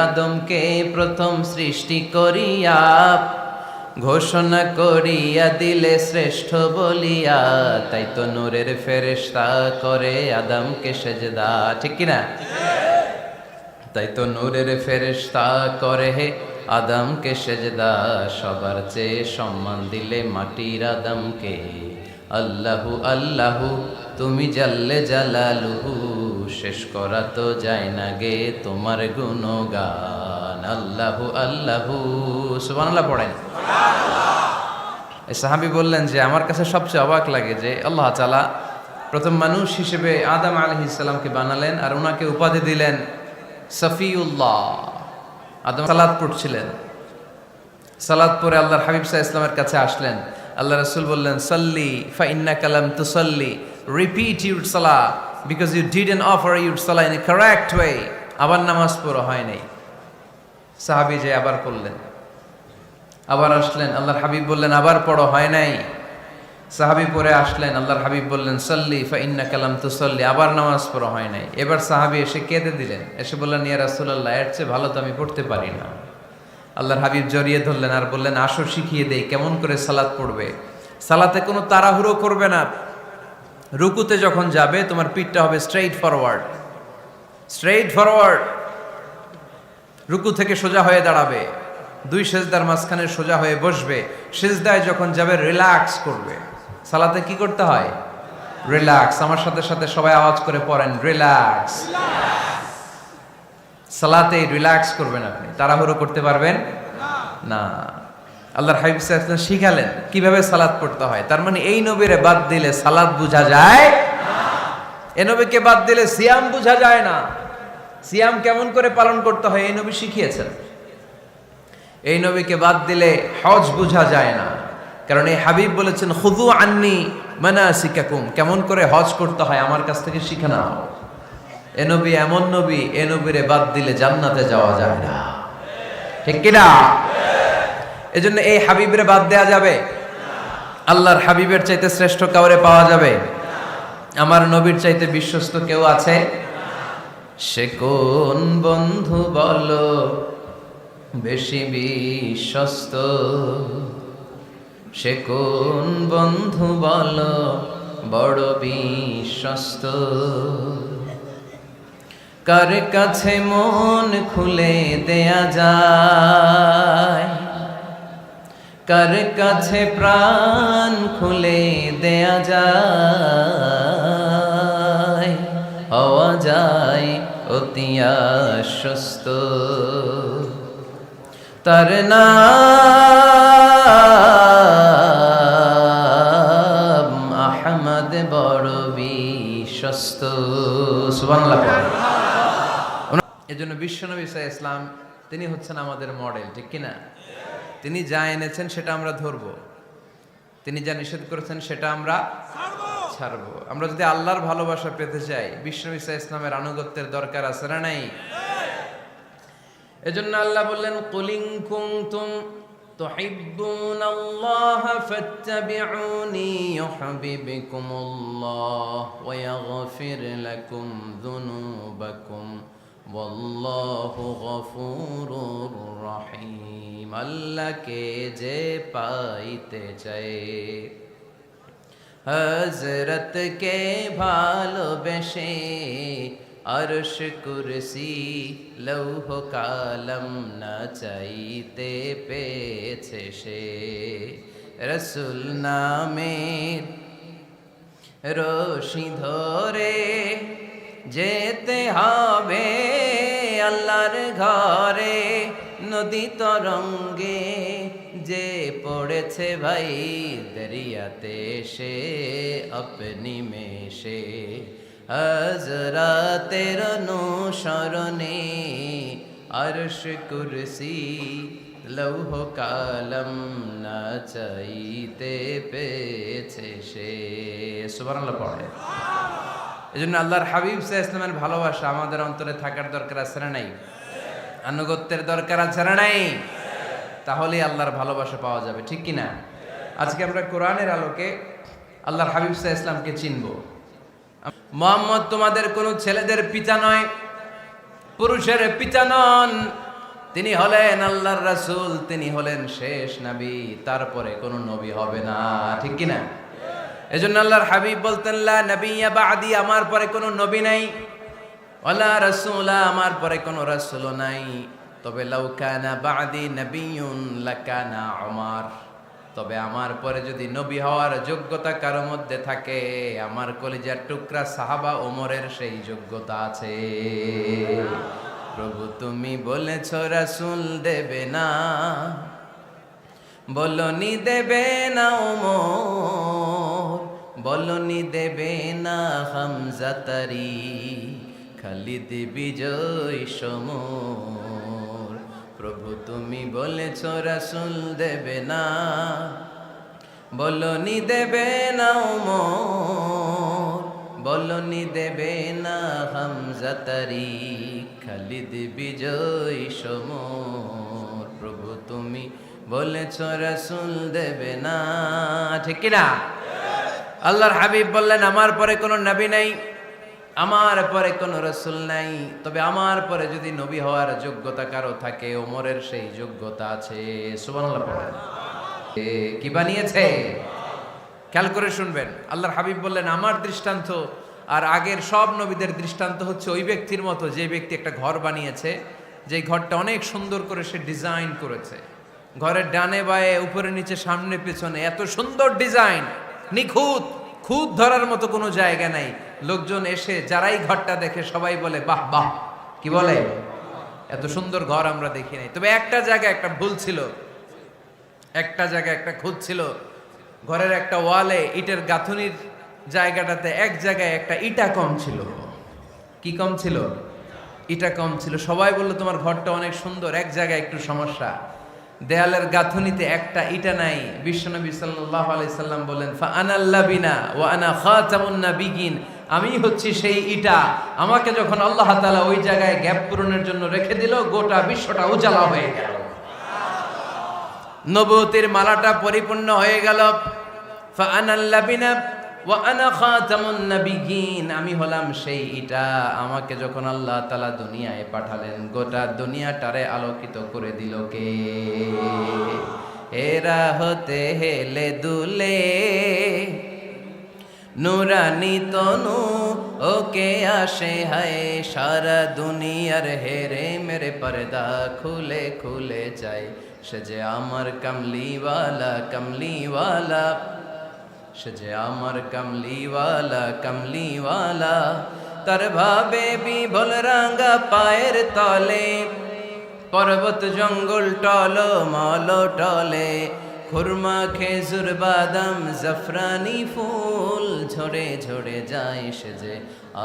আদমকে প্রথম সৃষ্টি করিয়া ঘোষণা করিয়া দিলে শ্রেষ্ঠ বলিয়া, তাই তো নূরের ফেরেশতা করে আদমকে সেজদা, ঠিক কিনা? তাই তো নূরের ফেরেশতা করে হে আদমকে সেজদা, সবার চেয়ে সম্মান দিলে মাটির আদমকে। আল্লাহু আল্লাহু তুমি জাল্লে জালালুহু, শেষ করা তো যায় না গে তোমার গুণগান। আল্লাহু আল্লাহু, সুবহানাল্লাহ পড়েন। এই সাহাবী বললেন যে আমার কাছে সবচেয়ে অবাক লাগে যে আল্লাহ তাআলা প্রথম মানুষ হিসেবে আদম আলাইহিস সালামকে বানালেন আর ওনাকে উপাধি দিলেন সফিউল্লাহ। আদম সালাত পড়ছিলেন, সালাত পরে আল্লাহর হাবিব সাল্লাল্লাহু আলাইহি ওয়াসাল্লামের কাছে আসলেন। আল্লাহ রাসূল বললেন, সাল্লি ফা ইন্নাকা লাম তুসাল্লি, রিপিট ইউর সালাহ because you didn't offer your সালাহ ইন এ কারেক্ট ওয়ে। আবার নামাজ পড়া হয় নাই। সাহাবী যে আবার পড়লেন, আবার আসলেন, আল্লাহর হাবিব বললেন আবার পড়ো, হয় নাই। সাহাবী পরে আসলেন, আল্লাহর হাবিব বললেন সাল্লি ফা ইন্নাকা লাম তুসাল্লি, আবার নামাজ পড়া হয় নাই। এবার সাহাবী এসে কেঁদে দিলেন, এসে বললেন ইয়া রাসূলুল্লাহ, এর চেয়ে ভালো তো আমি পড়তে পারি না। আল্লাহর হাবিব জড়িয়ে ধরলেন আর বললেন আসো শিখিয়ে দেই কেমন করে সালাত পড়বে। সালাতে কোনো তাড়াহুড়ো করবে না। রুকুতে যখন যাবে তোমার পিঠটা হবে স্ট্রেইট ফরওয়ার্ড, স্ট্রেইট ফরওয়ার্ড। রুকু থেকে সোজা হয়ে দাঁড়াবে, দুই সেজদার মাঝখানে সোজা হয়ে বসবে। সেজদায় যখন যাবে রিল্যাক্স করবে। সালাতে কি করতে হয়? রিল্যাক্স। আমার সাথে সাথে সবাই আওয়াজ করে পড়েন রিল্যাক্স। সালাতে রিল্যাক্স করবেন, আপনি তাড়াহুড়ো করতে পারবেন না। আল্লাহর হাবিব সাল্লাল্লাহু আলাইহি ওয়াসাল্লাম শিখালেন কিভাবে সালাত পড়তে হয়। তার মানে এই নবীরে বাদ দিলে সালাত বোঝা যায় না, এই নবীকে বাদ দিলে সিয়াম বোঝা যায় না। সিয়াম কেমন করে পালন করতে হয় এই নবী শিখিয়েছেন। এই নবীকে বাদ দিলে হজ বোঝা যায় না, কারণ এই হাবিব বলেছেন খুযু আন্নী মানাসিকাকুম, কেমন করে হজ করতে হয় আমার কাছ থেকে শিখে নাও। এ নবী এমন নবী, এ নবীরে বাদ দিলে জান্নাতে যাওয়া যায় না, ঠিক কিনা? এজন্য এই হাবিবের বাদ দেয়া যাবে? আল্লাহর হাবিবের চাইতে শ্রেষ্ঠ কাউরে পাওয়া যাবে? আমার নবীর চাইতে বিশ্বস্ত কেউ আছে? সে কোন বন্ধু বলো বেশি বিশ্বস্ত, সে কোন বন্ধু বলো বড় বিশ্বস্ত, কার কাছে মন খুলে দেয়া যায়, কার কাছে প্রাণ খুলে দেয়া যায়, হওয়া যায় অতি আশ্বস্ত। তার নাম আহমদ, বড় বিশ্বস্ত। সুবহানাল্লাহ। এজন্য বিশ্বনবী সাল্লাল্লাহু আলাইহি ওয়াসাল্লাম তিনি হচ্ছেন আমাদের মডেল, ঠিক কিনা? তিনি যা এনেছেন সেটা আমরা ধরবো, তিনি যা নিষেধ করেছেন সেটা আমরা ছাড়বো। আমরা যদি আল্লাহর ভালোবাসা পেতে চাই, বিশ্বনবী সাল্লাল্লাহু আলাইহি ওয়াসাল্লামের আনুগত্যের দরকার আছে না নাই? এজন্য আল্লাহ বললেন কুল ইন কুনতুম তুহিব্বুনাল্লাহা ফাত্তাবিউনি ইউহিব্বুকুমুল্লাহ ওয়া ইয়াগফির লাকুম যুনুবাকুম ওয়াল্লাহু গফুরুর রহিম। আল্লাহকে যে পাইতে চায়, হযরতকে ভালোবেসে আরশ কুরসি লৌহ কালম না চাইতে পেয়েছে সে। রাসূল নামের রশি ধরে যেতে হবে আল্লাহর ঘরে। নদী তরঙ্গে যে পড়েছে ভাই দরিয়াতে, সে আপনি মেশে হযরতের অনুসরণে আরশ কুরসি লৌহ কালম না চাইতে পেয়েছে সে। সুবহানাল্লাহ পড়ে। এজন্য আল্লাহর হাবিব সাল্লাল্লাহু আলাইহি ওয়াসাল্লামের ভালোবাসা আমাদের অন্তরে থাকার দরকার আছে না নাই? আনুগত্যের দরকার আছে না নাই? তাহলে আল্লাহর ভালোবাসা পাওয়া যাবে, ঠিক কিনা? আজকে আমরা কোরআনের আলোকে আল্লাহর হাবিব সাল্লাল্লাহু আলাইহি ওয়াসাল্লামকে চিনব। মুহাম্মদ তোমাদের কোনো ছেলেদের পিতা নয়, পুরুষের পিতা নন, তিনি হলেন আল্লাহর রাসূল, তিনি হলেন শেষ নবী, তারপরে কোনো নবী হবে না, ঠিক কি না? এজন্য আল্লাহর হাবিব বলতেন লা নবিয়্যা বা'দি, আমার পরে কোনো নবী নাই, ওয়ালা রাসূলা, আমার পরে কোনো রাসূলও নাই। তবে লাউ কানা বা'দি নবিয়্যুন লাকানা উমর, তবে আমার পরে যদি নবী হওয়ার যোগ্যতা কারো মধ্যে থাকে, আমার কলিজার টুকরা সাহাবা ওমরের সেই যোগ্যতা আছে। প্রভু তুমি বলেছ রাসূল দেবে না, বলনি দেবে না ওমর, বলনি দেবে না হামজা তারি, খালিদ বিজয় সমর। প্রভু তুমি বলেছ রাসূল দেবে না, বলনি দেবে না ওমর, বলনি দেবে না হামজা তারি, খালিদ বিজয় সমর। প্রভু তুমি বলেছ রাসূল দেবে না, ঠিক কি না? আল্লাহর হাবিব বললেন আমার পরে কোনো নবী নাই, আমার পরে কোনো রাসূল নাই, তবে আমার পরে যদি নবী হওয়ার যোগ্যতা কারো থাকে, ওমরের সেই যোগ্যতা আছে। সুবহানাল্লাহ পড়েন। কি বানিয়েছে? খেয়াল করে শুনবেন, আল্লাহর হাবিব বললেন আমার দৃষ্টান্ত আর আগের সব নবীদের দৃষ্টান্ত হচ্ছে ওই ব্যক্তির মতো, যে ব্যক্তি একটা ঘর বানিয়েছে, যে ঘরটা অনেক সুন্দর করে সে ডিজাইন করেছে, ঘরের ডানে বায়ে উপরে নিচে সামনে পেছনে এত সুন্দর ডিজাইন, নিখুঁত, খুঁত ধরার মতো কোনো জায়গা নাই। লোকজন এসে যারাই ঘরটা দেখে সবাই বলে বাহ বাহ, কি বলে, এত সুন্দর ঘর আমরা দেখি নাই। তবে একটা জায়গায় একটা ভুল ছিল, একটা জায়গায় একটা খুঁত ছিল, ঘরের একটা ওয়ালে ইটের গাঁথুনির জায়গাটাতে এক জায়গায় একটা ইটা কম ছিল। কি কম ছিল? ইটা কম ছিল। সবাই বললো তোমার ঘরটা অনেক সুন্দর, এক জায়গায় একটু সমস্যা, দেয়ালের গাঁথুনিতে একটা ইটা নাই। বিশ্বনবী সাল্লাল্লাহু আলাইহি সাল্লাম বলেন ফা আনাল লাবিনা ওয়া আনা খাতামুন নাবিয়িন, আমি হচ্ছি সেই ইটা, আমাকে যখন আল্লাহ তাআলা ওই জায়গায় গ্যাপ পূরণের জন্য রেখে দিল, গোটা বিশ্বটা উজালা হয়ে গেল, নবুয়তের মালাটা পরিপূর্ণ হয়ে গেল। ফা আনাল লাবিনা ওয়া আনা খাতামুন নাবিয়িন, আমি হলাম সেই ইটা, আমাকে যখন আল্লাহ তাআলা দুনিয়ায় পাঠালেন, গোটা দুনিয়াটারে আলোকিত করে দিল কে? এরা হতে হেলে দুলে নুরানি তনু ওকে আসে হায়, সারা দুনিয়ার হেরে মেরে পর্দা খুলে খুলে যায়, সে যে আমার কামলিওয়ালা কামলিওয়ালা, সে যে আমার কামলিওয়ালা কামলিওয়ালা। তার ভাবে বিভোল রাঙ্গা পায়ের তলে, পর্বত জঙ্গল টল মল টলে, খুরমা খেজুর বাদাম জাফরানি ফুল ঝরে ঝরে যায়, সে যে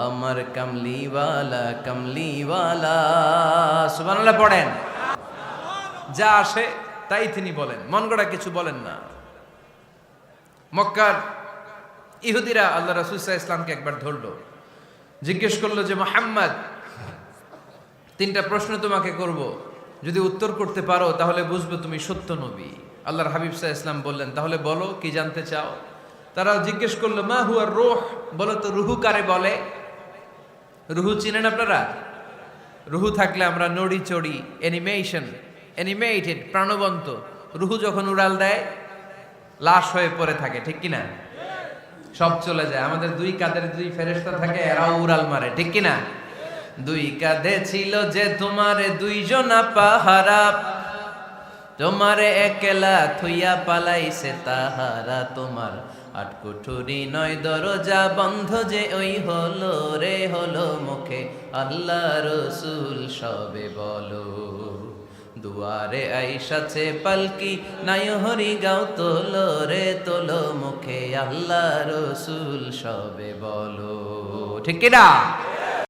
আমার কামলিওয়ালা কামলিওয়ালা। সুবহানাল্লাহ পড়েন। যা আসে তাই তিনি বলেন, মন গড়া কিছু বলেন না। মক্কার ইহুদিরা আল্লাহ রাসূল সাল্লাল্লাহু আলাইহি ওয়াসাল্লামকে একবার ধরলো, জিজ্ঞেস করলো যে মুহাম্মদ, তিনটা প্রশ্ন তোমাকে করব, যদি উত্তর করতে পারো তাহলে বুঝবো তুমি সত্য নবী। আল্লাহর হাবিব সাল্লাল্লাহু আলাইহি ওয়াসাল্লাম বললেন তাহলে বলো কি জানতে চাও? তারা জিজ্ঞেস করলো মা হুয়া রূহ, বলো তো রুহু কারে বলে? রুহু চিনেন আপনারা? রুহু থাকলে আমরা নড়ি চড়ি, অ্যানিমেটেড, প্রাণবন্ত। রুহু যখন উড়াল দেয় লাশ হয়ে পড়ে থাকে, ঠিক কিনা? সব চলে যায়। আমাদের দুই কাঁধের দুই ফেরেশতা থাকে, এরাও উড়াল মারে, ঠিক কিনা? দুই কাঁধে ছিল যে তোমার দুইজনা পাহারা, তোমারে একলা থুইয়া পালাইছে তাহারা, তোমার আট কুঠুরি নয় দরজা বন্ধ যে ওই হলো রে হলো, মুখে আল্লাহ রসুল সবে বলো, দুয়ারে আইসাছে পালকি নাই হরি গাও তোলো রে তোলো, মুখে আল্লাহ রসুল সবে বলো, ঠিক কিনা?